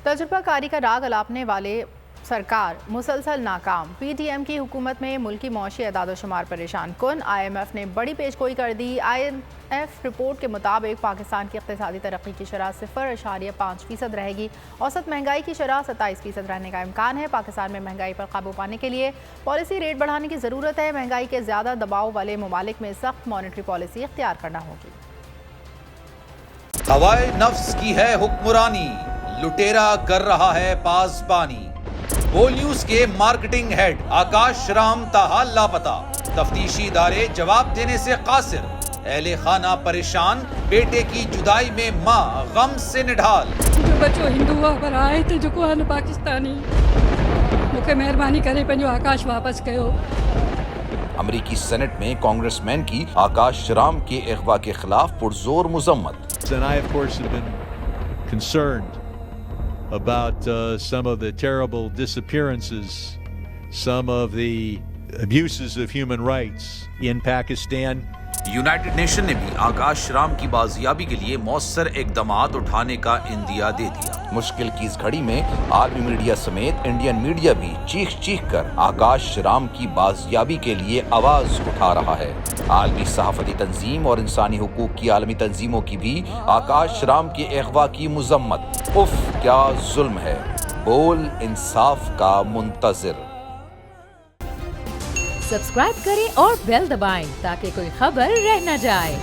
तजुर्बा कारी का राग अलापने वाले सरकार मुसलसल नाकाम। PTM की हुकूमत में मुल्की मौशी एदाद-ओ-शुमार परेशान कुन। IMF ने बड़ी पेशगोई कर दी। IMF रिपोर्ट के मुताबिक पाकिस्तान की इक़्तिसादी तरक्की की शरह 0.5% रहेगी। औसत महंगाई की शरह 27% रहने का इम्कान है। पाकिस्तान में महंगाई पर काबू पाने के लिए पॉलिसी रेट बढ़ाने की ज़रूरत है। महंगाई के ज़्यादा दबाव वाले ममालिक में सख्त मॉनेटरी पॉलिसी इख्तियार करना होगी। हवाए नफ्स की है हुक्मरानी, लुटेरा कर रहा है पासबानी। बोल न्यूज के मार्केटिंग हेड आकाश राम ताहा लापता। तफ्तीशी इदारे जवाब देने से कासिर। अहले खाना परेशान, बेटे की जुदाई में माँ गम से निढाल। जो बच्चो हिंदू हुआ पर आए थे जो को पाकिस्तानी मुखे मेहरबानी करे पंहिंजो आकाश वापस कयो। अमरीकी सेनेट में कांग्रेसमैन की आकाश राम के अगवा के खिलाफ पुरजोर मुजम्मत। And I, of course, have been concerned about some of the terrible disappearances, some of the abuses of human rights in Pakistan. United nation ने भी आकाश राम की बाजियाबी के लिए मौसर इकदामात उठाने का इंदिया दे दिया। मुश्किल की इस घड़ी में आर्मी मीडिया समेत इंडियन मीडिया भी चीख चीख कर आकाश राम की बाजियाबी के लिए आवाज उठा रहा है। आलमी सहाफती तंजीम और इंसानी हुकूक की आलमी तंजीमों की भी आकाश राम के अगवा की मुजम्मत। उफ क्या जुल्म है, बोल इंसाफ का मुंतजिर। सब्सक्राइब करें और बेल दबाएं ताकि कोई खबर रह न जाए।